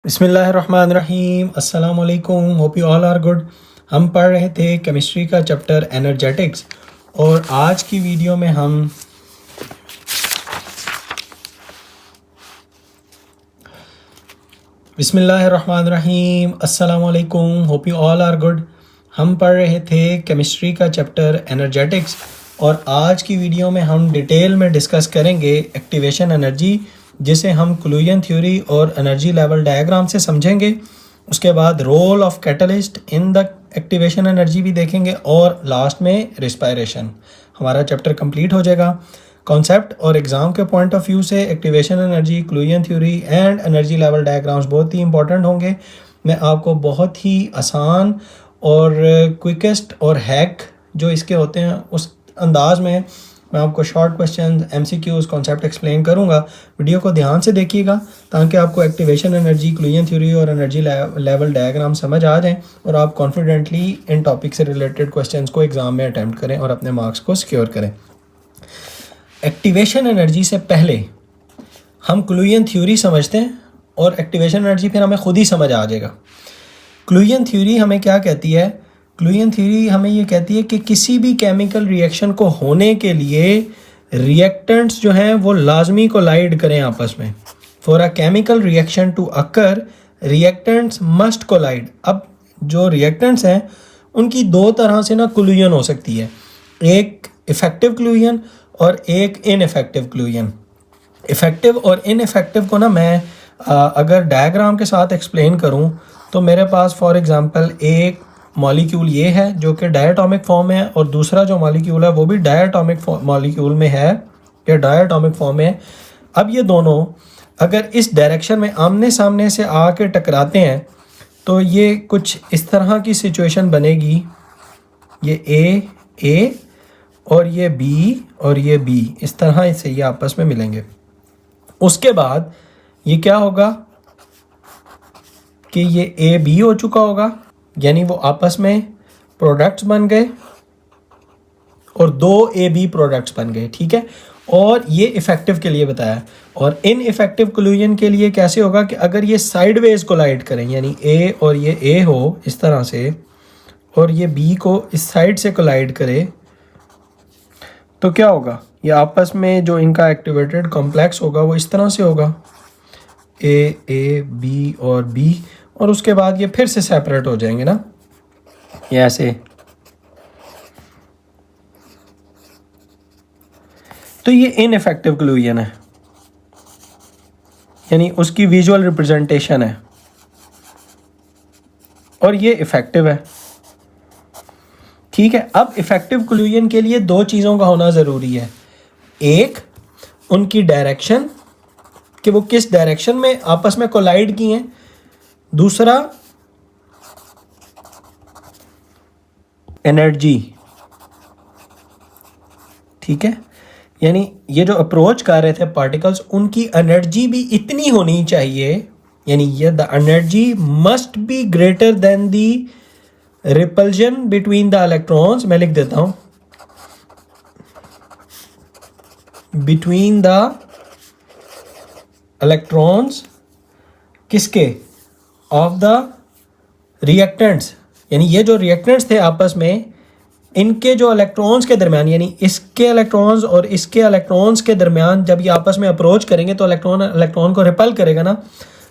बिस्मिल्लाहिर्रहमानिर्रहीम अस्सलाम वालेकुम, hope you all are good. हम पढ़ रहे थे केमिस्ट्री का चैप्टर एनर्जेटिक्स और आज की वीडियो में हम बिस्मिल्लाहिर्रहमानिर्रहीम अस्सलाम वालेकुम, hope you all are good. हम पढ़ रहे थे केमिस्ट्री का चैप्टर एनर्जेटिक्स और आज की वीडियो में हम डिटेल में डिस्कस करेंगे एक्टिवेशन एनर्जी, जिसे हम क्लूजन थ्योरी और एनर्जी लेवल डायग्राम से समझेंगे। उसके बाद role of catalyst in the activation energy भी देखेंगे और लास्ट में रिस्पायरेशन। हमारा चैप्टर कंप्लीट हो जाएगा। कॉन्सेप्ट और एग्ज़ाम के पॉइंट ऑफ व्यू से activation energy, क्लूजन theory and energy level diagrams बहुत ही इंपॉर्टेंट होंगे। मैं आपको बहुत ही आसान और क्विकेस्ट और हैक जो इसके होते हैं उस अंदाज में मैं आपको short question, MCQs, concept explain करूंगा। वीडियो को ध्यान से देखिएगा ताकि आपको एक्टिवेशन एनर्जी, क्लूजन थ्योरी और एनर्जी लेवल डायग्राम समझ आ जाएं और आप कॉन्फिडेंटली इन टॉपिक से रिलेटेड क्वेश्चंस को एग्जाम में अटैम्प्ट करें और अपने मार्क्स को सिक्योर करें। एक्टिवेशन एनर्जी से पहले हम क्लूजन थ्योरी समझते हैं और एक्टिवेशन एनर्जी फिर हमें खुद ही समझ आ जाएगा। क्लूजन थ्योरी हमें क्या कहती है? क्लूजन थ्योरी हमें ये कहती है कि किसी भी केमिकल रिएक्शन को होने के लिए रिएक्टेंट्स जो हैं वो लाजमी कोलाइड करें आपस में। For a chemical reaction to occur reactants must collide. अब जो रिएक्टेंट्स हैं उनकी दो तरह से ना क्लूजन हो सकती है, एक इफेक्टिव क्लूजन और एक इनइफेक्टिव क्लूजन। इफेक्टिव और इनइफेक्टिव को ना मैं अगर डायग्राम के साथ एक्सप्लेन करूं तो मेरे पास फॉर एग्जांपल एक मॉलिक्यूल ये है जो कि डायटोमिक फॉर्म है और दूसरा जो मॉलिक्यूल है वो भी डायटोमिक मॉलिक्यूल में है या डायटोमिक फॉर्म में है। अब ये दोनों अगर इस डायरेक्शन में आमने सामने से आके टकराते हैं तो ये कुछ इस तरह की सिचुएशन बनेगी। ये ए और ये बी और ये बी, इस तरह से ये आपस में मिलेंगे। उसके बाद ये क्या होगा कि ये ए बी हो चुका होगा, यानी वो आपस में प्रोडक्ट्स बन गए और दो ए बी प्रोडक्ट्स बन गए, ठीक है। और ये इफेक्टिव के लिए बताया। और इन इफेक्टिव क्लूजन के लिए कैसे होगा कि अगर ये साइडवेज कोलाइड करें, यानी ए और ये ए हो इस तरह से और ये बी को इस साइड से कोलाइड करे तो क्या होगा? ये आपस में जो इनका एक्टिवेटेड कॉम्प्लेक्स होगा वो इस तरह से होगा, ए बी और बी, और उसके बाद ये फिर से सेपरेट हो जाएंगे ना, ये ऐसे। तो ये इनइफेक्टिव क्लूजन है, यानी उसकी विजुअल रिप्रेजेंटेशन है, और ये इफेक्टिव है, ठीक है। अब इफेक्टिव क्लूजन के लिए दो चीज़ों का होना ज़रूरी है। एक, उनकी डायरेक्शन कि वो किस डायरेक्शन में आपस में कोलाइड की हैं। दूसरा, एनर्जी, ठीक है। यानी ये जो अप्रोच कर रहे थे पार्टिकल्स, उनकी एनर्जी भी इतनी होनी चाहिए, यानी ये the energy must be greater than the repulsion between the electrons. मैं लिख देता हूं, बिटवीन द इलेक्ट्रॉन्स किसके? Of the reactants. यानी ये जो रिएक्टेंट्स थे आपस में, इनके जो इलेक्ट्रॉन्स के दरमियान, यानी इसके इलेक्ट्रॉन्स और इसके इलेक्ट्रॉन्स के दरमियान जब ये आपस में अप्रोच करेंगे तो इलेक्ट्रॉन को रिपल करेगा ना,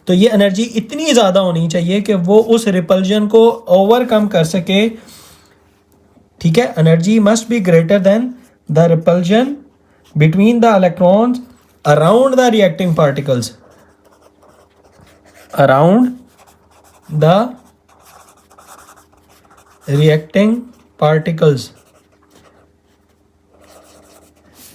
तो ये एनर्जी इतनी ज़्यादा होनी चाहिए कि वो उस रिपल्जन को ओवरकम कर सके, ठीक है। Energy must be greater than the repulsion between the electrons around the reacting particles, around the reacting particles.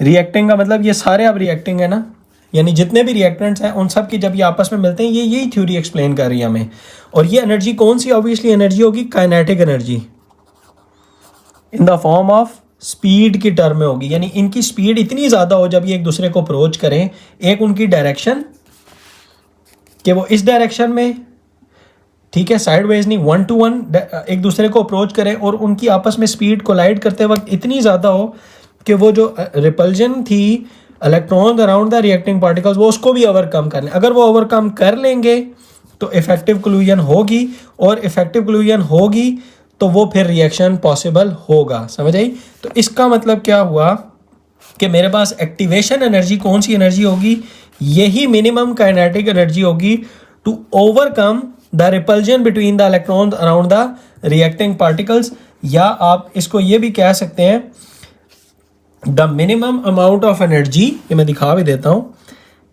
Reacting का मतलब ये सारे अब रिएक्टिंग है ना, यानी जितने भी रिएक्टेंट्स हैं उन सब की जब ये आपस में मिलते हैं, ये यही थ्योरी एक्सप्लेन कर रही है हमें। और ये एनर्जी कौन सी? ऑब्वियसली एनर्जी होगी kinetic energy in the form of speed की टर्म में होगी। यानी इनकी स्पीड इतनी ज़्यादा हो जब ये एक दूसरे को अप्रोच करें, एक उनकी डायरेक्शन कि वो इस डायरेक्शन में, ठीक है, साइडवेज नहीं, 1 to 1 एक दूसरे को अप्रोच करें और उनकी आपस में स्पीड कोलाइड करते वक्त इतनी ज़्यादा हो कि वो जो रिपल्जन थी electron around the reacting particles, वो उसको भी ओवरकम कर लें। अगर वो ओवरकम कर लेंगे तो इफेक्टिव कोल्यूशन होगी, और इफेक्टिव कोल्यूशन होगी तो वो फिर रिएक्शन पॉसिबल होगा। समझ आई? तो इसका मतलब क्या हुआ कि मेरे पास एक्टिवेशन एनर्जी कौन सी एनर्जी होगी? यही मिनिमम काइनेटिक एनर्जी होगी to overcome the repulsion between the electrons around the reacting particles, या आप इसको ये भी कह सकते हैं the minimum amount of energy, ये मैं दिखा भी देता हूँ,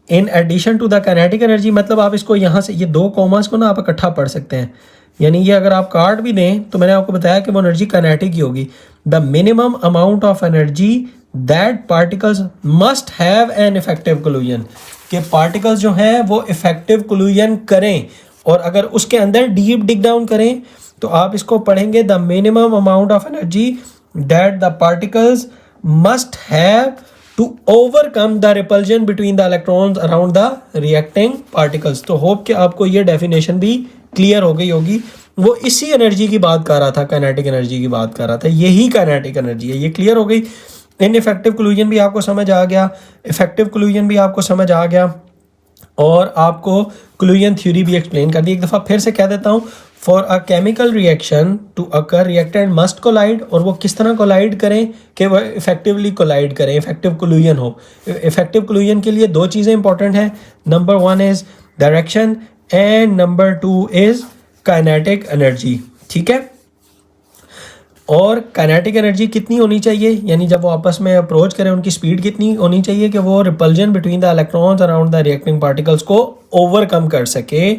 in addition to the kinetic energy. मतलब आप इसको यहाँ से ये दो कॉमर्स को ना आप इकट्ठा पढ़ सकते हैं, यानी ये अगर आप काट भी दें तो मैंने आपको बताया कि वो एनर्जी काइनेटिक ही होगी। The minimum amount of energy that particles must have an effective collision, कि पार्टिकल्स जो हैं वो इफेक्टिव कोल्यूशन करें, और अगर उसके अंदर डीप डिग डाउन करें तो आप इसको पढ़ेंगे the minimum amount of energy that the particles must have to overcome the repulsion between the electrons around the reacting particles. तो होप कि आपको ये डेफिनेशन भी क्लियर हो गई होगी। वो इसी एनर्जी की बात कर रहा था, काइनेटिक एनर्जी की बात कर रहा था, यही काइनेटिक एनर्जी है। ये क्लियर हो गई। इनइफेक्टिव कोल्यूशन भी आपको समझ आ गया, इफेक्टिव कोल्यूशन भी आपको समझ आ गया, और आपको कोल्यूशन थ्योरी भी एक्सप्लेन कर दी। एक दफ़ा फिर से कह देता हूँ, for a chemical reaction to occur reactant must collide, और वो किस तरह कोलाइड करें कि वह इफेक्टिवली कोलाइड करें, इफेक्टिव कोल्यूशन हो। इफेक्टिव कोल्यूशन के लिए दो चीज़ें इंपॉर्टेंट हैं, number 1 is direction and number 2 is kinetic energy. ठीक है, और काइनेटिक एनर्जी कितनी होनी चाहिए, यानी जब वो आपस में अप्रोच करें उनकी स्पीड कितनी होनी चाहिए कि वो repulsion between the electrons around the reacting particles को ओवरकम कर सके।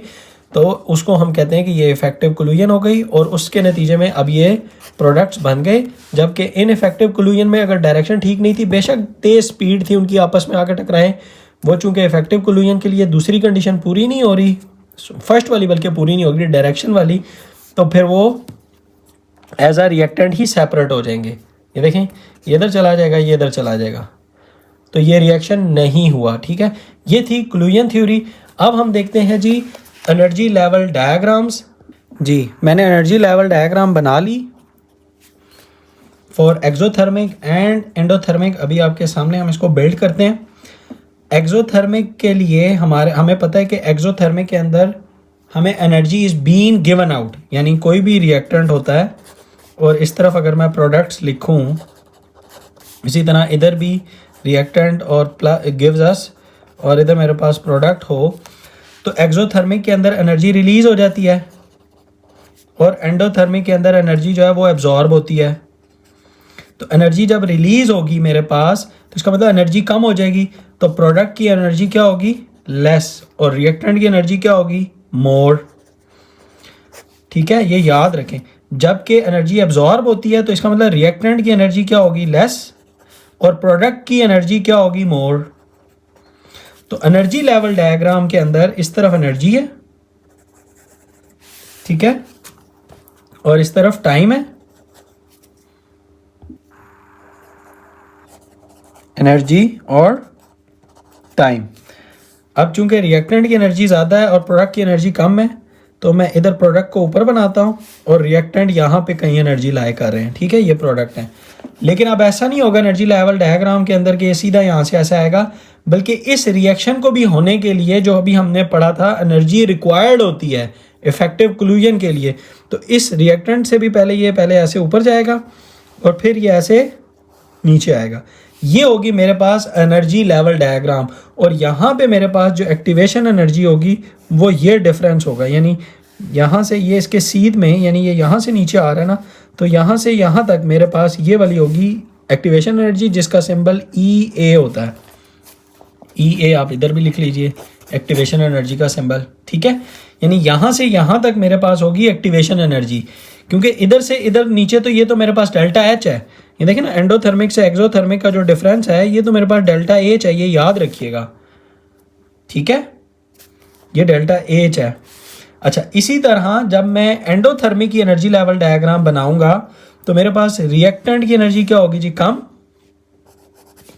तो उसको हम कहते हैं कि ये इफेक्टिव कोल्यूशन हो गई, और उसके नतीजे में अब ये प्रोडक्ट्स बन गए। जबकि इनइफेक्टिव कोल्यूशन में अगर डायरेक्शन ठीक नहीं थी, बेशक तेज़ स्पीड थी उनकी आपस में आकर टकराएं, वो चूँकि इफेक्टिव कोल्यूशन के लिए दूसरी कंडीशन पूरी नहीं हो रही, फर्स्ट वाली बल्कि पूरी नहीं होगी, डायरेक्शन वाली, तो फिर वो एज अ रिएक्टेंट ही सेपरेट हो जाएंगे। ये देखें, ये इधर चला जाएगा, ये इधर चला जाएगा, तो ये रिएक्शन नहीं हुआ। ठीक है, ये थी कोल्यूशन थ्योरी। अब हम देखते हैं जी एनर्जी लेवल डायग्राम्स। जी मैंने एनर्जी लेवल डायग्राम बना ली फॉर एक्सोथर्मिक एंड एंडोथर्मिक। अभी आपके सामने हम इसको बिल्ड करते हैं। एक्सोथर्मिक के लिए हमें पता है कि एक्सोथर्मिक के अंदर हमें energy is being given out, यानी कोई भी रिएक्टेंट होता है, और इस तरफ अगर मैं प्रोडक्ट्स लिखूं, इसी तरह इधर भी रिएक्टेंट और गिव्स अस, और इधर मेरे पास प्रोडक्ट हो, तो एक्सोथर्मिक के अंदर एनर्जी रिलीज़ हो जाती है, और एंडोथर्मिक के अंदर एनर्जी जो है वो एब्जॉर्ब होती है। तो एनर्जी जब रिलीज़ होगी मेरे पास, तो इसका मतलब एनर्जी कम हो जाएगी, तो प्रोडक्ट की एनर्जी क्या होगी? लेस, और रिएक्टेंट की एनर्जी क्या होगी? मोर। ठीक है, ये याद रखें। जबकि एनर्जी एब्जॉर्ब होती है तो इसका मतलब रिएक्टेंट की एनर्जी क्या होगी? लेस, और प्रोडक्ट की एनर्जी क्या होगी? मोर। तो एनर्जी लेवल डायग्राम के अंदर इस तरफ एनर्जी है, ठीक है, और इस तरफ टाइम है। एनर्जी और टाइम। अब चूंकि रिएक्टेंट की एनर्जी ज़्यादा है और प्रोडक्ट की एनर्जी कम है, तो मैं इधर प्रोडक्ट को ऊपर बनाता हूँ और रिएक्टेंट यहाँ पे कहीं एनर्जी लाए कर रहे हैं। ठीक है, ये प्रोडक्ट है। लेकिन अब ऐसा नहीं होगा एनर्जी लेवल डायग्राम के अंदर कि ये सीधा यहाँ से ऐसा आएगा, बल्कि इस रिएक्शन को भी होने के लिए जो अभी हमने पढ़ा था एनर्जी रिक्वायर्ड होती है इफेक्टिव कोल्यूशन के लिए। तो इस रिएक्टेंट से भी पहले ऐसे ऊपर जाएगा और फिर ये ऐसे नीचे आएगा। ये होगी मेरे पास एनर्जी लेवल डायग्राम, और यहाँ पे मेरे पास जो एक्टिवेशन एनर्जी होगी वो ये डिफरेंस होगा, यानी यहाँ से ये इसके सीध में, यानी ये यहाँ से नीचे आ रहा है ना, तो यहाँ से यहाँ तक मेरे पास ये वाली होगी एक्टिवेशन एनर्जी, जिसका सिंबल EA होता है। EA आप इधर भी लिख लीजिए, एक्टिवेशन एनर्जी का सिंबल। ठीक है, यानी यहाँ से यहाँ तक मेरे पास होगी एक्टिवेशन एनर्जी, क्योंकि इधर से इधर नीचे तो ये तो मेरे पास डेल्टा H है। ये देखिए ना, एंडोथर्मिक से एक्सोथर्मिक का जो डिफरेंस है ये तो मेरे पास डेल्टा H है, ये याद रखिएगा। ठीक है, ये डेल्टा H है। अच्छा, इसी तरह जब मैं एंडोथर्मिक की एनर्जी लेवल डायग्राम बनाऊंगा तो मेरे पास रिएक्टेंट की एनर्जी क्या होगी जी? कम।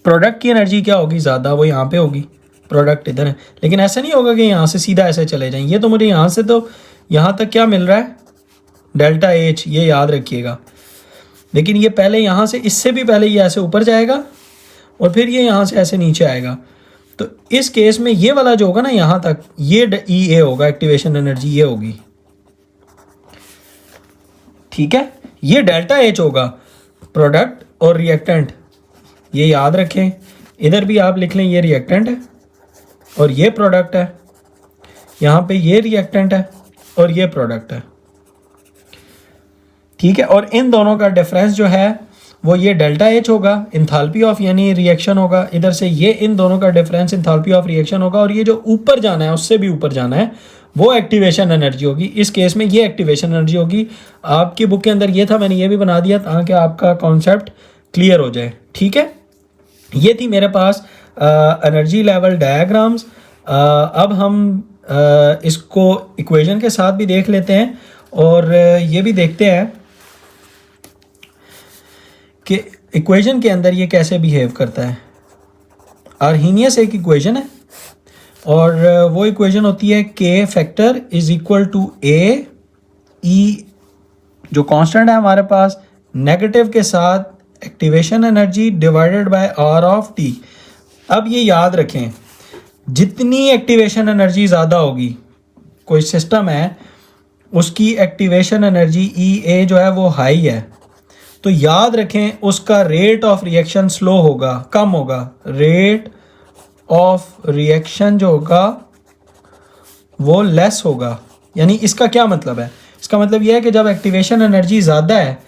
प्रोडक्ट की एनर्जी क्या होगी? ज़्यादा, वो यहाँ पे होगी, प्रोडक्ट इधर है। लेकिन ऐसा नहीं होगा कि यहाँ से सीधा ऐसे चले जाएं, ये तो मुझे यहाँ से तो यहाँ तक क्या मिल रहा है? डेल्टा H, ये याद रखिएगा। लेकिन ये पहले यहाँ से, इससे भी पहले ये ऐसे ऊपर जाएगा और फिर ये यहाँ से ऐसे नीचे आएगा। तो इस केस में ये वाला जो होगा ना यहाँ तक, ये EA होगा, एक्टिवेशन एनर्जी ये होगी, ठीक है। ये डेल्टा H होगा, प्रोडक्ट और रिएक्टेंट, ये याद रखें। इधर भी आप लिख लें ये रिएक्टेंट है और ये प्रोडक्ट है, यहाँ पे ये रिएक्टेंट है और ये प्रोडक्ट है, ठीक है। और इन दोनों का डिफरेंस जो है वो ये डेल्टा H होगा, इंथाल्पी ऑफ यानी रिएक्शन होगा। इधर से ये इन दोनों का डिफरेंस इंथाल्पी ऑफ रिएक्शन होगा, और ये जो ऊपर जाना है उससे भी ऊपर जाना है वो एक्टिवेशन एनर्जी होगी। इस केस में ये एक्टिवेशन एनर्जी होगी। आपकी बुक के अंदर ये था, मैंने ये भी बना दिया ताकि आपका कॉन्सेप्ट क्लियर हो जाए, ठीक है। ये थी मेरे पास एनर्जी लेवल डायग्राम्स। अब हम इसको इक्वेशन के साथ भी देख लेते हैं और ये भी देखते हैं कि इक्वेशन के अंदर ये कैसे बिहेव करता है। आर्हीनियस एक इक्वेशन है और वो इक्वेशन होती है K factor is equal to A e, जो कांस्टेंट है हमारे पास, नेगेटिव के साथ activation energy divided by R of T. अब ये याद रखें, जितनी एक्टिवेशन एनर्जी ज़्यादा होगी, कोई सिस्टम है उसकी एक्टिवेशन एनर्जी EA जो है वो हाई है, तो याद रखें उसका रेट ऑफ रिएक्शन स्लो होगा, कम होगा। रेट ऑफ रिएक्शन जो होगा वो लेस होगा। यानी इसका क्या मतलब है? इसका मतलब यह है कि जब एक्टिवेशन एनर्जी ज़्यादा है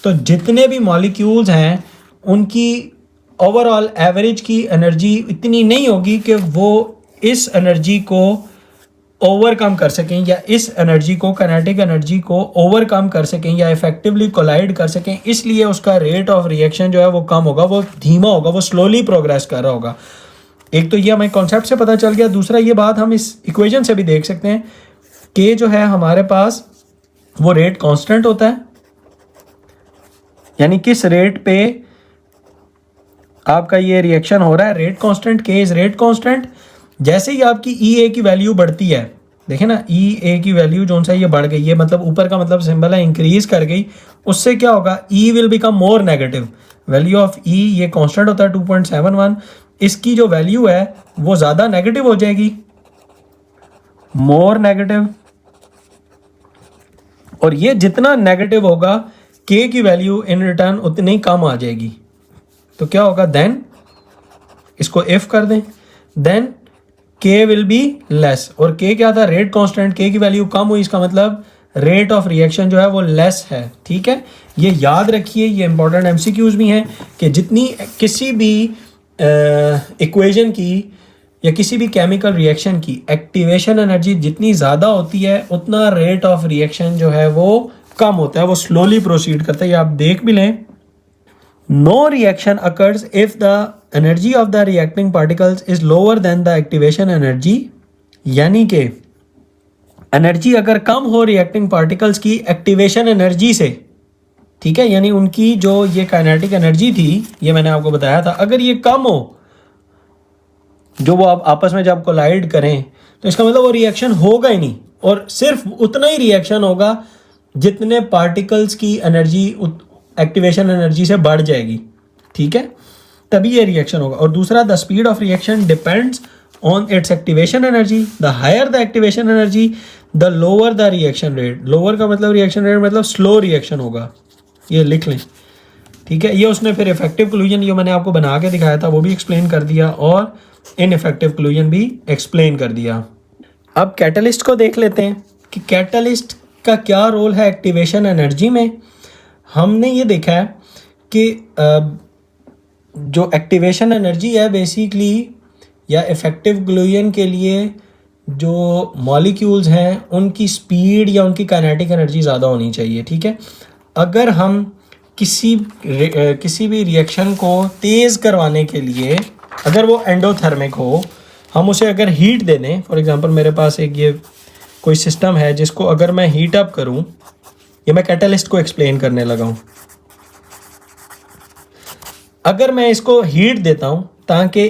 तो जितने भी मॉलिक्यूल्स हैं उनकी ओवरऑल एवरेज की एनर्जी इतनी नहीं होगी कि वो इस एनर्जी को ओवरकम कर सकें, या इस एनर्जी को, काइनेटिक एनर्जी को ओवरकम कर सकें या इफेक्टिवली कोलाइड कर सकें। इसलिए उसका रेट ऑफ रिएक्शन जो है वो कम होगा, वो धीमा होगा, वो स्लोली प्रोग्रेस कर रहा होगा। एक तो ये हमें कॉन्सेप्ट से पता चल गया। दूसरा ये बात हम इस इक्वेशन से भी देख सकते हैं कि जो है हमारे पास वो रेट कांस्टेंट होता है, यानी किस रेट पे आपका ये रिएक्शन हो रहा है, रेट कांस्टेंट, के इज रेट कांस्टेंट। जैसे ही आपकी EA की वैल्यू बढ़ती है, देखें ना, EA की वैल्यू जो सा ये बढ़ गई, ये मतलब ऊपर का मतलब सिंबल है इंक्रीज कर गई, उससे क्या होगा, E will become more negative. Value of E ये कांस्टेंट होता है 2.71, इसकी जो वैल्यू है वो ज़्यादा नेगेटिव हो जाएगी, मोर नेगेटिव। और ये जितना नेगेटिव होगा K की वैल्यू इन रिटर्न उतनी ही कम आ जाएगी। तो क्या होगा, देन इसको इफ कर दें, then K will be less. और K क्या था, रेट कांस्टेंट, K की वैल्यू कम हुई, इसका मतलब रेट ऑफ रिएक्शन जो है वो लेस है, ठीक है। ये याद रखिए, ये इंपॉर्टेंट MCQs भी हैं कि जितनी किसी भी इक्वेशन की या किसी भी केमिकल रिएक्शन की एक्टिवेशन एनर्जी जितनी ज़्यादा होती है उतना रेट ऑफ रिएक्शन जो है वो कम होता है, वो स्लोली प्रोसीड करता है। ये आप देख भी लें, no reaction occurs if the energy of the reacting particles is lower than the activation energy. यानी कि एनर्जी अगर कम हो रिएक्टिंग पार्टिकल्स की एक्टिवेशन एनर्जी से, ठीक है, यानी उनकी जो ये काइनेटिक एनर्जी थी, ये मैंने आपको बताया था, अगर ये कम हो, जो वो आप आपस में जब कोलाइड करें, तो इसका मतलब वो रिएक्शन होगा ही नहीं, और सिर्फ उतना ही रिएक्शन होगा जितने पार्टिकल्स की एनर्जी एक्टिवेशन एनर्जी से बढ़ जाएगी, ठीक है, तभी ये रिएक्शन होगा। और दूसरा, the speed of reaction depends on its activation energy. The higher the activation energy the lower the reaction rate. Lower का मतलब रिएक्शन रेट मतलब स्लो रिएक्शन होगा, ये लिख लें, ठीक है। ये उसने फिर इफेक्टिव कोल्यूजन जो मैंने आपको बना के दिखाया था वो भी एक्सप्लेन कर दिया, और इनइफेक्टिव कोल्यूजन भी एक्सप्लेन कर दिया। अब कैटलिस्ट को देख लेते हैं कि कैटलिस्ट का क्या रोल है एक्टिवेशन एनर्जी में। हमने ये देखा है कि जो एक्टिवेशन एनर्जी है बेसिकली, या इफेक्टिव कोल्यूजन के लिए जो मॉलिक्यूल्स हैं उनकी स्पीड या उनकी काइनेटिक एनर्जी ज़्यादा होनी चाहिए, ठीक है। अगर हम किसी भी रिएक्शन को तेज़ करवाने के लिए, अगर वो एंडोथर्मिक हो, हम उसे अगर हीट दे दें, फॉर एग्जांपल मेरे पास एक ये कोई सिस्टम है जिसको अगर मैं हीट अप करूं, ये मैं कैटलिस्ट को एक्सप्लेन करने लगा हूं। अगर मैं इसको हीट देता हूं ताकि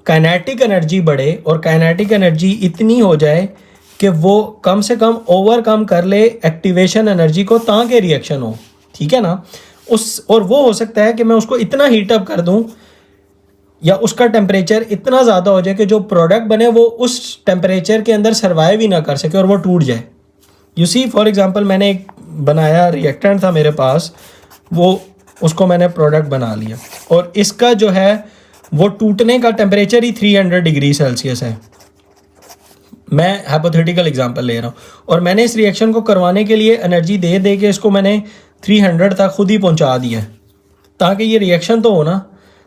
काइनेटिक एनर्जी बढ़े, और काइनेटिक एनर्जी इतनी हो जाए कि वो कम से कम ओवरकम कर ले एक्टिवेशन एनर्जी को, ताकि रिएक्शन हो, ठीक है ना। और वो हो सकता है कि मैं उसको इतना हीट अप कर दूं या उसका टेम्परेचर इतना ज़्यादा हो जाए कि जो प्रोडक्ट बने वो उस टेम्परेचर के अंदर सर्वाइव ही ना कर सके और वो टूट जाए। यू सी फॉर एग्जांपल मैंने एक बनाया रिएक्टेंट था मेरे पास, वो उसको मैंने प्रोडक्ट बना लिया और इसका जो है वो टूटने का टेम्परेचर ही 300 डिग्री सेल्सियस है। मैं हाइपोथेटिकल एग्जांपल ले रहा हूँ और मैंने इस रिएक्शन को करवाने के लिए एनर्जी दे दे के इसको मैंने 300 तक खुद ही पहुँचा दिया ताकि ये रिएक्शन तो हो ना,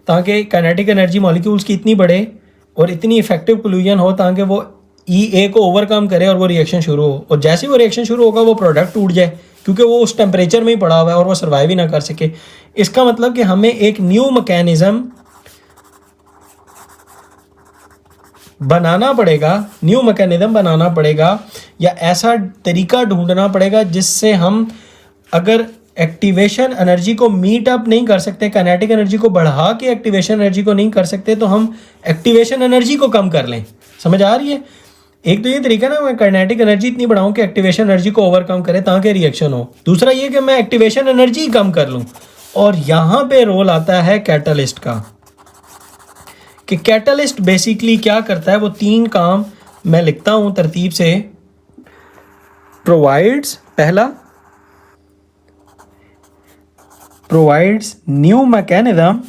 ताकि काइनेटिक एनर्जी मॉलिक्यूल्स की इतनी बढ़े और इतनी इफेक्टिव कोल्यूजन हो ताकि वो ई को ओवरकम करे और वो रिएक्शन शुरू हो। और जैसे ही वो रिएक्शन शुरू होगा वो प्रोडक्ट टूट जाए क्योंकि वो उस टेम्परेचर में ही पड़ा हुआ है और वो सर्वाइव ही ना कर सके। इसका मतलब कि हमें एक न्यू मैकेनिज्म बनाना पड़ेगा या ऐसा तरीका ढूंढना पड़ेगा जिससे हम अगर एक्टिवेशन एनर्जी को मीट अप नहीं कर सकते, काइनेटिक एनर्जी को बढ़ा के एक्टिवेशन एनर्जी को नहीं कर सकते, तो हम एक्टिवेशन एनर्जी को कम कर लें। समझ आ रही है? एक तो ये तरीका ना, मैं काइनेटिक एनर्जी इतनी बढ़ाऊं कि एक्टिवेशन एनर्जी को ओवरकम करे ताकि रिएक्शन हो। दूसरा ये कि मैं एक्टिवेशन एनर्जी कम कर लूं। और यहाँ पे रोल आता है कैटलिस्ट का, कि कैटलिस्ट बेसिकली क्या करता है। वो 3 काम मैं लिखता हूँ तरतीब से। Provides new mechanism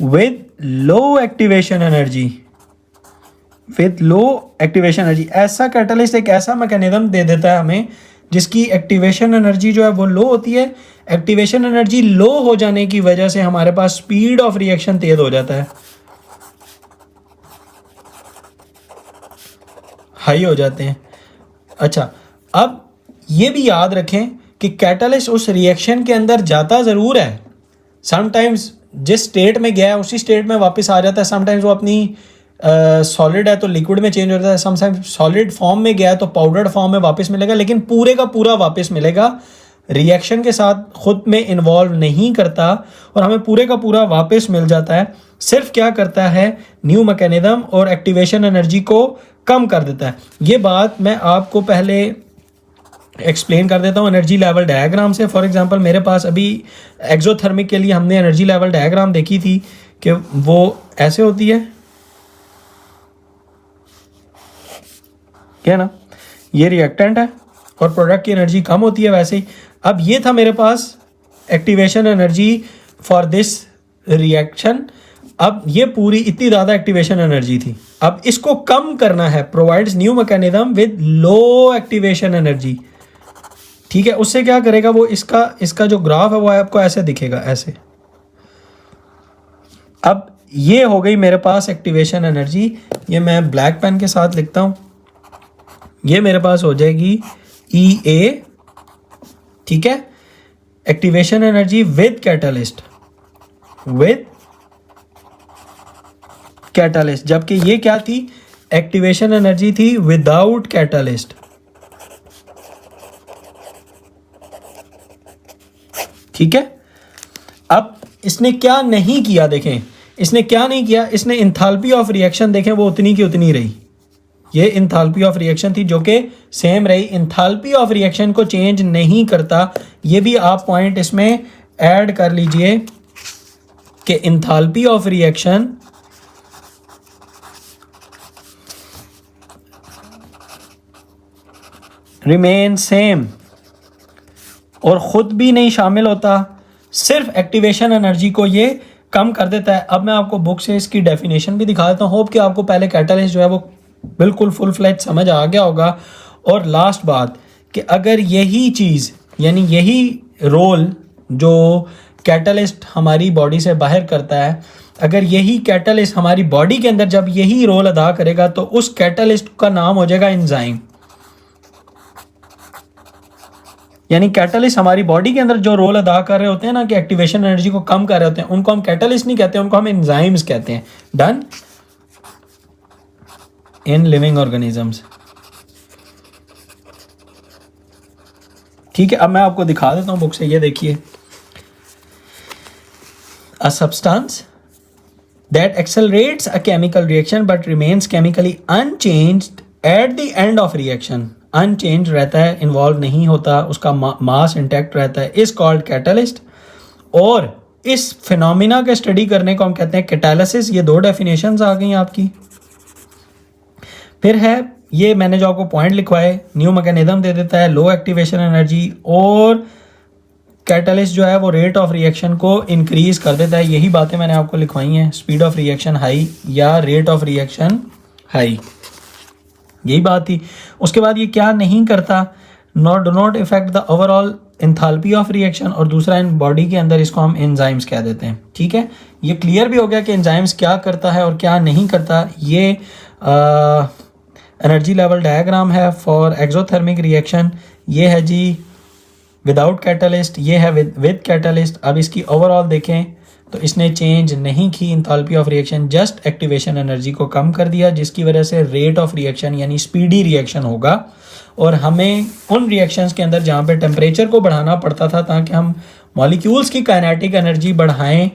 with low activation energy, ऐसा कैटलिस्ट एक ऐसा मैकेनिज्म दे देता है हमें जिसकी एक्टिवेशन एनर्जी जो है वो लो होती है। एक्टिवेशन एनर्जी लो हो जाने की वजह से हमारे पास स्पीड ऑफ रिएक्शन तेज हो जाता है, हाई हो जाते हैं। अच्छा, अब ये भी याद रखें कि कैटलिस्ट उस रिएक्शन के अंदर जाता ज़रूर है, समटाइम्स जिस स्टेट में गया है उसी स्टेट में वापस आ जाता है। समटाइम्स वो अपनी सॉलिड है तो लिक्विड में चेंज हो जाता है, समटाइम्स सॉलिड फॉर्म में गया है तो पाउडर्ड फॉर्म में वापस मिलेगा, लेकिन पूरे का पूरा वापस मिलेगा। रिएक्शन के साथ खुद में इन्वॉल्व नहीं करता और हमें पूरे का पूरा वापस मिल जाता है। सिर्फ क्या करता है, न्यू मैकेनिज्म और एक्टिवेशन एनर्जी को कम कर देता है। ये बात मैं आपको पहले एक्सप्लेन कर देता हूँ एनर्जी लेवल डायग्राम से। फॉर एग्जांपल मेरे पास अभी एक्सोथर्मिक के लिए हमने एनर्जी लेवल डायग्राम देखी थी कि वो ऐसे होती है, क्या ना, ये रिएक्टेंट है और प्रोडक्ट की एनर्जी कम होती है वैसे ही। अब ये था मेरे पास activation energy for this reaction. अब ये पूरी इतनी ज़्यादा एक्टिवेशन एनर्जी थी, अब इसको कम करना है। Provides new mechanism with low activation energy, ठीक है। उससे क्या करेगा वो, इसका जो ग्राफ है वो आपको ऐसे दिखेगा, ऐसे। अब ये हो गई मेरे पास एक्टिवेशन एनर्जी, ये मैं ब्लैक पेन के साथ लिखता हूँ। ये मेरे पास हो जाएगी EA, ठीक है, एक्टिवेशन एनर्जी विद कैटलिस्ट, जबकि ये क्या थी, एक्टिवेशन एनर्जी थी विदाउट कैटलिस्ट, ठीक है। अब इसने क्या नहीं किया, देखें इसने क्या नहीं किया, इसने इंथैल्पी ऑफ रिएक्शन देखें वो उतनी की उतनी रही। ये इंथैल्पी ऑफ रिएक्शन थी जो कि सेम रही। इंथैल्पी ऑफ रिएक्शन को चेंज नहीं करता। ये भी आप पॉइंट इसमें ऐड कर लीजिए कि enthalpy of reaction remain same और ख़ुद भी नहीं शामिल होता, सिर्फ एक्टिवेशन एनर्जी को ये कम कर देता है। अब मैं आपको बुक से इसकी डेफिनेशन भी दिखा देता हूँ। होप कि आपको पहले कैटलिस्ट जो है वो बिल्कुल फुल फ्लैज समझ आ गया होगा। और लास्ट बात कि अगर यही चीज़, यानी यही रोल जो कैटलिस्ट हमारी बॉडी से बाहर करता है, अगर यही कैटलिस्ट हमारी बॉडी के अंदर जब यही रोल अदा करेगा तो उस कैटलिस्ट का नाम हो जाएगा एंजाइम। यानी कैटलिस्ट हमारी बॉडी के अंदर जो रोल अदा कर रहे होते हैं ना, कि एक्टिवेशन एनर्जी को कम कर रहे होते हैं, उनको हम कैटलिस्ट नहीं कहते, उनको हम एंजाइम्स कहते हैं। डन इन लिविंग ऑर्गेनिजम्स, ठीक है। अब मैं आपको दिखा देता हूं बुक से, ये देखिए। A substance that accelerates a chemical reaction but remains chemically unchanged at the end of reaction, unchange रहता है, इन्वॉल्व नहीं होता, उसका मास इंटैक्ट रहता है, इज कॉल्ड कैटलिस्ट। और इस फिनोमिना के स्टडी करने को हम कहते हैं कैटालिसिस। ये दो डेफिनेशंस आ गई आपकी। फिर है ये मैंने जो आपको पॉइंट लिखवाए, न्यू मैकेनिज्म दे देता है, लो एक्टिवेशन एनर्जी, और कैटलिस्ट जो है वो रेट ऑफ रिएक्शन को इंक्रीज कर देता है। यही बातें मैंने आपको लिखवाई हैं, स्पीड ऑफ रिएक्शन हाई या रेट ऑफ रिएक्शन हाई, यही बात थी। उसके बाद ये क्या नहीं करता, do not effect the overall enthalpy of reaction, और दूसरा इन बॉडी के अंदर इसको हम एंजाइम्स कह देते हैं। ठीक है, ये क्लियर भी हो गया कि एंजाइम्स क्या करता है और क्या नहीं करता। ये एनर्जी लेवल डायग्राम है फॉर एक्सोथर्मिक रिएक्शन। ये है जी विदाउट कैटलिस्ट, ये है विद कैटलिस्ट। अब इसकी ओवरऑल देखें तो इसने चेंज नहीं की enthalpy of reaction, just activation energy को कम कर दिया, जिसकी वजह से रेट ऑफ रिएक्शन यानी स्पीडी रिएक्शन होगा। और हमें उन रिएक्शंस के अंदर जहाँ पे टेम्परेचर को बढ़ाना पड़ता था ताकि हम मॉलिक्यूल्स की काइनेटिक एनर्जी बढ़ाएं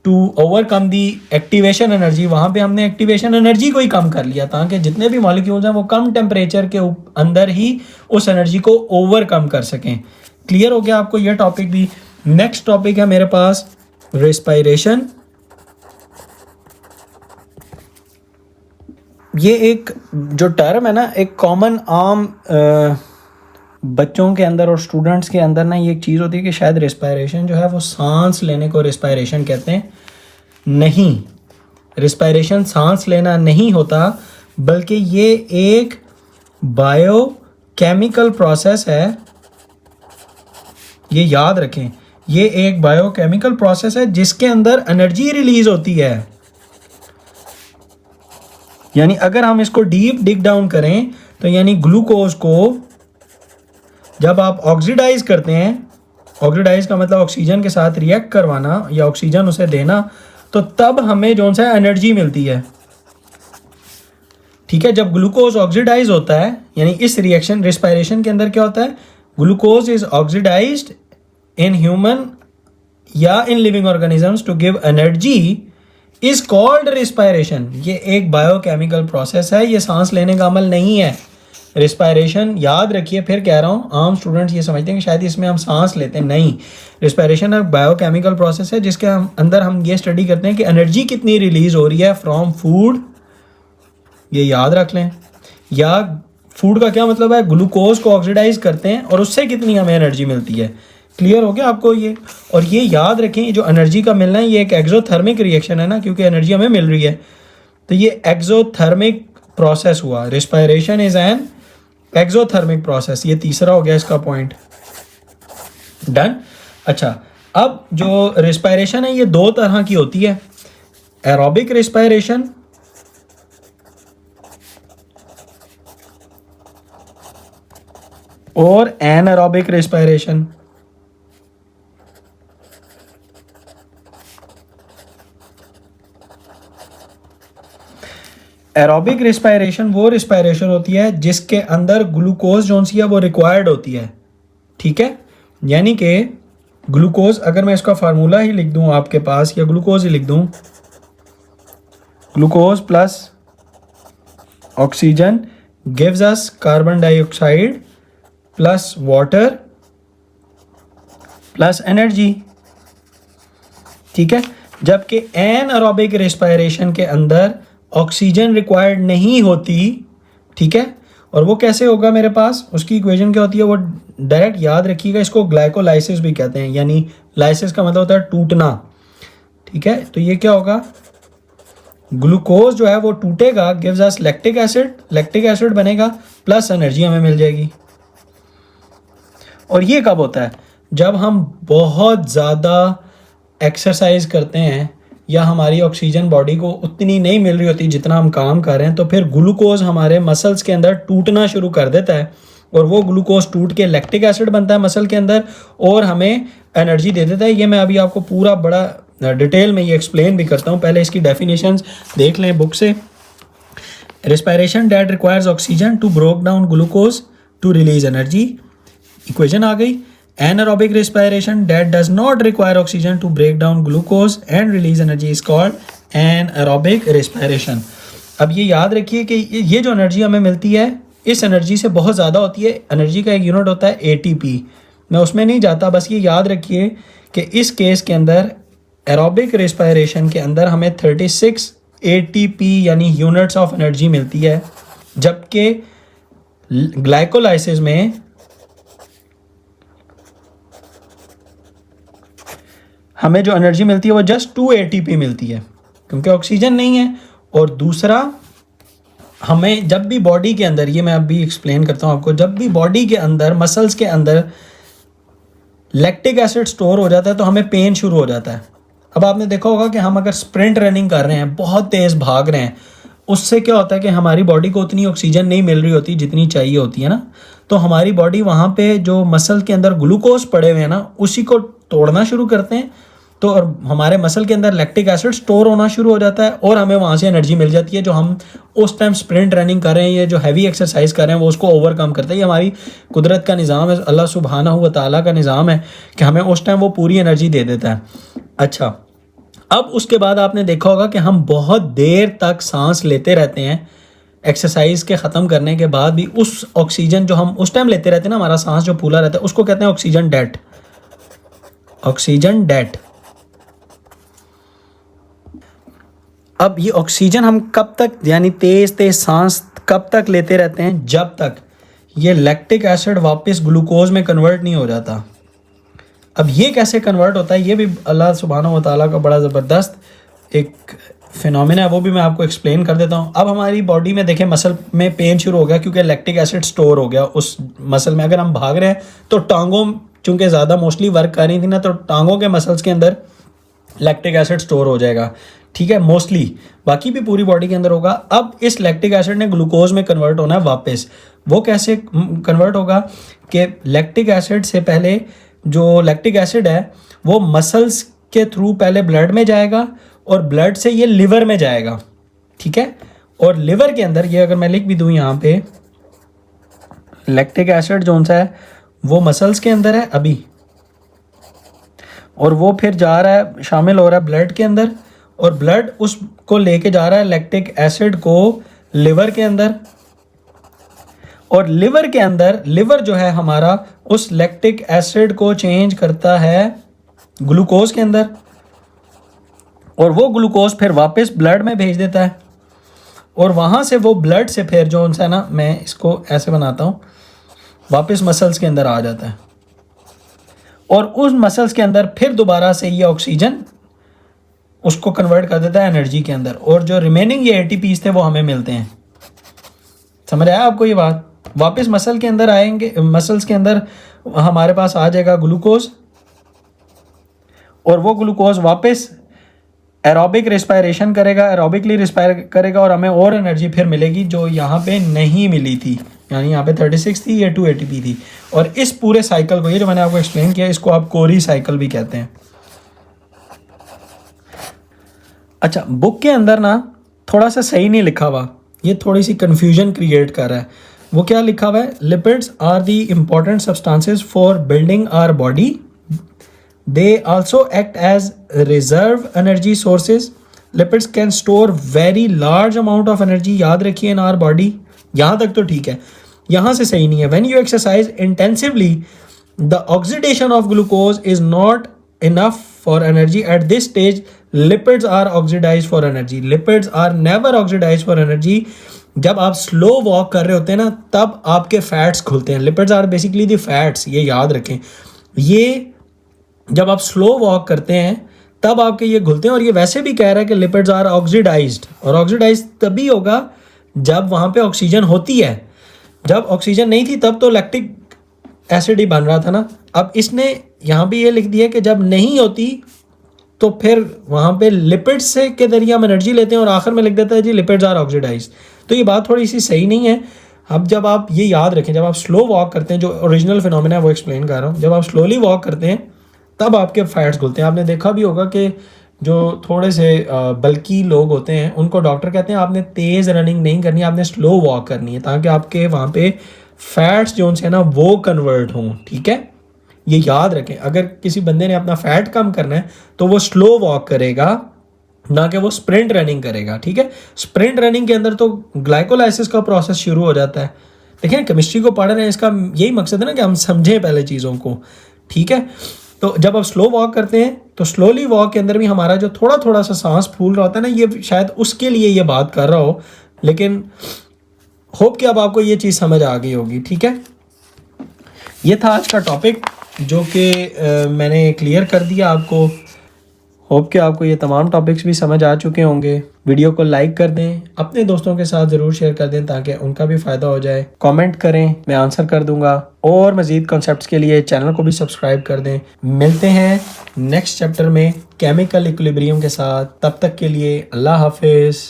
to overcome the activation energy, वहाँ पे हमने एक्टिवेशन एनर्जी को ही कम कर लिया ताकि जितने भी मॉलिक्यूल्स हैं वो कम टेम्परेचर के अंदर ही उस एनर्जी को ओवरकम कर सकें। क्लियर हो गया आपको ये टॉपिक भी। नेक्स्ट टॉपिक है मेरे पास रेस्पिरेशन। ये एक जो टर्म है ना, एक कॉमन आम बच्चों के अंदर और स्टूडेंट्स के अंदर ना ये एक चीज़ होती है कि शायद रेस्पिरेशन जो है वो सांस लेने को रेस्पिरेशन कहते हैं। नहीं, रेस्पिरेशन सांस लेना नहीं होता, बल्कि ये एक बायोकेमिकल प्रोसेस है। ये याद रखें, ये एक बायोकेमिकल प्रोसेस है जिसके अंदर एनर्जी रिलीज होती है। यानी अगर हम इसको डीप डिग डाउन करें तो यानी ग्लूकोज को जब आप ऑक्सीडाइज करते हैं, ऑक्सीडाइज का मतलब ऑक्सीजन के साथ रिएक्ट करवाना या ऑक्सीजन उसे देना, तो तब हमें जो सा एनर्जी मिलती है। ठीक है, जब ग्लूकोज ऑक्सीडाइज होता है, यानी इस रिएक्शन रेस्पिरेशन के अंदर क्या होता है, glucose is oxidised in human या in living organisms to give energy is called respiration. ये एक बायोकेमिकल प्रोसेस है, ये सांस लेने का अमल नहीं है। रेस्पिरेशन याद रखिए, फिर कह रहा हूँ, आम स्टूडेंट्स ये समझते हैं कि शायद इसमें हम सांस लेते हैं। नहीं, रेस्पिरेशन एक बायोकेमिकल प्रोसेस है जिसके अंदर हम ये स्टडी करते हैं कि एनर्जी कितनी रिलीज हो रही है फ्रॉम फूड। ये याद रख लें, या फूड का क्या मतलब है, ग्लूकोज को ऑक्सीडाइज करते हैं और उससे कितनी हमें एनर्जी मिलती है। क्लियर हो गया आपको ये। और ये याद रखें, जो एनर्जी का मिलना है ये एक एक्सोथर्मिक रिएक्शन है ना, क्योंकि एनर्जी हमें मिल रही है, तो ये एक्सोथर्मिक प्रोसेस हुआ। Respiration is an exothermic process. ये तीसरा हो गया इसका पॉइंट। डन। अच्छा, अब जो रेस्पिरेशन है ये दो तरह की होती है, एरोबिक रेस्पिरेशन और एनारोबिक रेस्पिरेशन। एरोबिक रेस्पिरेशन वो रेस्पिरेशन होती है जिसके अंदर ग्लूकोज जो सी है वो रिक्वायर्ड होती है। ठीक है, यानी कि ग्लूकोज, अगर मैं इसका फार्मूला ही लिख दूं आपके पास, या ग्लूकोज ही लिख दूं, glucose plus oxygen gives us carbon dioxide plus water plus energy. ठीक है, जबकि एनारोबिक रेस्पिरेशन के अंदर ऑक्सीजन रिक्वायर्ड नहीं होती। ठीक है, और वो कैसे होगा मेरे पास, उसकी इक्वेशन क्या होती है, वो डायरेक्ट याद रखिएगा, इसको ग्लाइकोलाइसिस भी कहते हैं, यानी लाइसिस का मतलब होता है टूटना। ठीक है, तो ये क्या होगा, ग्लूकोज जो है वो टूटेगा, gives us lactic acid, lactic acid बनेगा प्लस एनर्जी हमें मिल जाएगी। और ये कब होता है, जब हम बहुत ज़्यादा एक्सरसाइज करते हैं या हमारी ऑक्सीजन बॉडी को उतनी नहीं मिल रही होती जितना हम काम कर रहे हैं, तो फिर ग्लूकोज हमारे मसल्स के अंदर टूटना शुरू कर देता है, और वो ग्लूकोज टूट के लैक्टिक एसिड बनता है मसल के अंदर और हमें एनर्जी दे देता है। ये मैं अभी आपको पूरा बड़ा डिटेल में ये एक्सप्लेन भी करता हूँ, पहले इसकी डेफिनेशंस देख लें बुक से। Respiration that requires oxygen to break down glucose to release energy, equation आ गई। Anaerobic respiration that does not require oxygen to break down glucose and release energy is called anaerobic respiration। अब ये याद रखिए कि ये जो एनर्जी हमें मिलती है, इस एनर्जी से बहुत ज़्यादा होती है। एनर्जी का एक यूनिट होता है ATP, मैं उसमें नहीं जाता, बस ये याद रखिए कि इस केस के अंदर एरोबिक रेस्पिरेशन के अंदर हमें 36 ATP यानी यूनिट्स ऑफ एनर्जी मिलती है, जबकि ग्लाइकोलाइसिस में हमें जो एनर्जी मिलती है वो जस्ट 2 ATP मिलती है, क्योंकि ऑक्सीजन नहीं है। और दूसरा, हमें जब भी बॉडी के अंदर, ये मैं अभी एक्सप्लेन करता हूँ आपको, जब भी बॉडी के अंदर मसल्स के अंदर लैक्टिक एसिड स्टोर हो जाता है तो हमें पेन शुरू हो जाता है। अब आपने देखा होगा कि हम अगर स्प्रिंट रनिंग कर रहे हैं, बहुत तेज़ भाग रहे हैं, उससे क्या होता है कि हमारी बॉडी को उतनी ऑक्सीजन नहीं मिल रही होती जितनी चाहिए होती है ना, तो हमारी बॉडी वहाँ पे जो मसल के अंदर ग्लूकोज पड़े हुए हैं ना, उसी को तोड़ना शुरू करते हैं, तो और हमारे मसल के अंदर लैक्टिक एसिड स्टोर होना शुरू हो जाता है और हमें वहाँ से एनर्जी मिल जाती है, जो हम उस टाइम स्प्रिंट रनिंग कर रहे हैं या जो हैवी एक्सरसाइज कर रहे हैं वो उसको ओवरकम करता है। ये हमारी कुदरत का निज़ाम है, अल्लाह सुब्हानहू व तआला का निज़ाम है कि हमें उस टाइम वो पूरी एनर्जी दे देता है। अच्छा, अब उसके बाद आपने देखा होगा कि हम बहुत देर तक सांस लेते रहते हैं, एक्सरसाइज के ख़त्म करने के बाद भी उस ऑक्सीजन जो हम उस टाइम लेते रहते हैं ना, हमारा सांस जो फूला रहता है, उसको कहते हैं ऑक्सीजन डेट। Oxygen date. अब ये ऑक्सीजन हम कब तक, यानी तेज़ तेज़ सांस कब तक लेते रहते हैं, जब तक ये लैक्टिक एसिड वापस ग्लूकोज में कन्वर्ट नहीं हो जाता। अब ये कैसे कन्वर्ट होता है, ये भी अल्लाह सुब्हानहू व तआला का बड़ा ज़बरदस्त एक फिनोमेना है, वो भी मैं आपको एक्सप्लेन कर देता हूँ। अब हमारी बॉडी में देखें, मसल में पेन शुरू हो गया क्योंकि लैक्टिक एसिड स्टोर हो गया उस मसल में। अगर हम भाग रहे हैं तो टांगों, चूँकि ज़्यादा मोस्टली वर्क कर रही थी ना, तो टांगों के मसल्स के अंदर लैक्टिक एसिड स्टोर हो जाएगा, ठीक है, मोस्टली, बाकी भी पूरी बॉडी के अंदर होगा। अब इस लैक्टिक एसिड ने ग्लूकोज में कन्वर्ट होना है वापस। वो कैसे कन्वर्ट होगा कि लैक्टिक एसिड से पहले जो लैक्टिक एसिड है वो मसल्स के थ्रू पहले ब्लड में जाएगा और ब्लड से ये लिवर में जाएगा, ठीक है। और लिवर के अंदर, ये अगर मैं लिख भी दूँ यहाँ पे, लैक्टिक एसिड जो सा है वो मसल्स के अंदर है अभी, और वो फिर जा रहा है, शामिल हो रहा है ब्लड के अंदर, और ब्लड उसको लेके जा रहा है लैक्टिक एसिड को लिवर के अंदर, और लिवर के अंदर, लिवर जो है हमारा उस लैक्टिक एसिड को चेंज करता है ग्लूकोज के अंदर, और वो ग्लूकोज फिर वापस ब्लड में भेज देता है, और वहाँ से वो ब्लड से फिर जो है ना, मैं इसको ऐसे बनाता हूँ, वापस मसल्स के अंदर आ जाता है, और उस मसल्स के अंदर फिर दोबारा से ये ऑक्सीजन उसको कन्वर्ट कर देता है एनर्जी के अंदर, और जो रिमेनिंग ये ATPs थे वो हमें मिलते हैं। समझ आया आपको ये बात? वापस मसल के अंदर आएंगे, मसल्स के अंदर हमारे पास आ जाएगा ग्लूकोज, और वो ग्लूकोज वापस एरोबिक रेस्पिरेशन करेगा, एरोबिकली रेस्पायर करेगा, और हमें और एनर्जी फिर मिलेगी जो यहाँ पे नहीं मिली थी, यानी यहाँ पे 36 थी, ये 2 ATP थी। और इस पूरे साइकिल को, ये जो मैंने आपको एक्सप्लेन किया, इसको आप कोरी साइकिल भी कहते हैं। अच्छा, बुक के अंदर ना थोड़ा सा सही नहीं लिखा हुआ, ये थोड़ी सी कन्फ्यूजन क्रिएट कर रहा है। वो क्या लिखा हुआ है? Lipids are the important substances for building our body, they also act as reserve energy sources, lipids can store very large amount of energy. याद रखिए, इन आवर बॉडी, यहाँ तक तो ठीक है, यहाँ से सही नहीं है। When you exercise intensively, the oxidation of glucose is not enough for energy at this stage. Lipids are oxidized for energy. Lipids are never oxidized for energy. जब आप स्लो वॉक कर रहे होते हैं ना, तब आपके फैट्स खुलते हैं। Lipids are basically the fats, ये याद रखें। ये जब आप स्लो वॉक करते हैं तब आपके ये घुलते हैं, और ये वैसे भी कह रहा है कि लिपिड्स आर ऑक्सीडाइज्ड, और ऑक्सीडाइज्ड तभी होगा जब वहाँ पे ऑक्सीजन होती है। जब ऑक्सीजन नहीं थी तब तो लैक्टिक एसिड ही बन रहा था ना। अब इसने यहाँ भी ये लिख दिया कि जब नहीं होती तो फिर वहाँ पे लिपिड्स से के जरिए हम एनर्जी लेते हैं, और आखिर में लिख देता है जी लिपिड्स आर ऑक्सीडाइज्ड। तो ये बात थोड़ी सी सही नहीं है। अब जब आप ये याद रखें, जब आप स्लो वॉक करते हैं, जो ओरिजिनल फिनोमेना है वो एक्सप्लेन कर रहा हूँ, जब आप स्लोली वॉक करते हैं तब आपके फैट्स घुलते हैं। आपने देखा भी होगा कि जो थोड़े से बल्कि लोग होते हैं उनको डॉक्टर कहते हैं आपने तेज़ रनिंग नहीं करनी, आपने स्लो वॉक करनी है, ताकि आपके वहाँ पे फैट्स जो है ना वो कन्वर्ट हों, ठीक है। ये याद रखें, अगर किसी बंदे ने अपना फैट कम करना है तो वो स्लो वॉक करेगा, ना कि वो स्प्रिंट रनिंग करेगा, ठीक है। स्प्रिंट रनिंग के अंदर तो ग्लाइकोलाइसिस का प्रोसेस शुरू हो जाता है, देखें केमिस्ट्री को पढ़ रहे हैं, इसका यही मकसद है ना कि हम समझें पहले चीज़ों को, ठीक है। तो जब आप स्लो वॉक करते हैं तो स्लोली वॉक के अंदर भी हमारा जो थोड़ा थोड़ा सा सांस फूल रहा होता है ना, ये शायद उसके लिए ये बात कर रहा हो, लेकिन होप कि अब आपको ये चीज़ समझ आ गई होगी, ठीक है। ये था आज का टॉपिक जो कि मैंने क्लियर कर दिया आपको। होप कि आपको ये तमाम टॉपिक्स भी समझ आ चुके होंगे। वीडियो को लाइक कर दें, अपने दोस्तों के साथ ज़रूर शेयर कर दें ताकि उनका भी फ़ायदा हो जाए। कमेंट करें, मैं आंसर कर दूंगा, और मज़ीद कॉन्सेप्ट्स के लिए चैनल को भी सब्सक्राइब कर दें। मिलते हैं नेक्स्ट चैप्टर में केमिकल इक्विलिब्रियम के साथ, तब तक के लिए अल्लाह हाफिज़।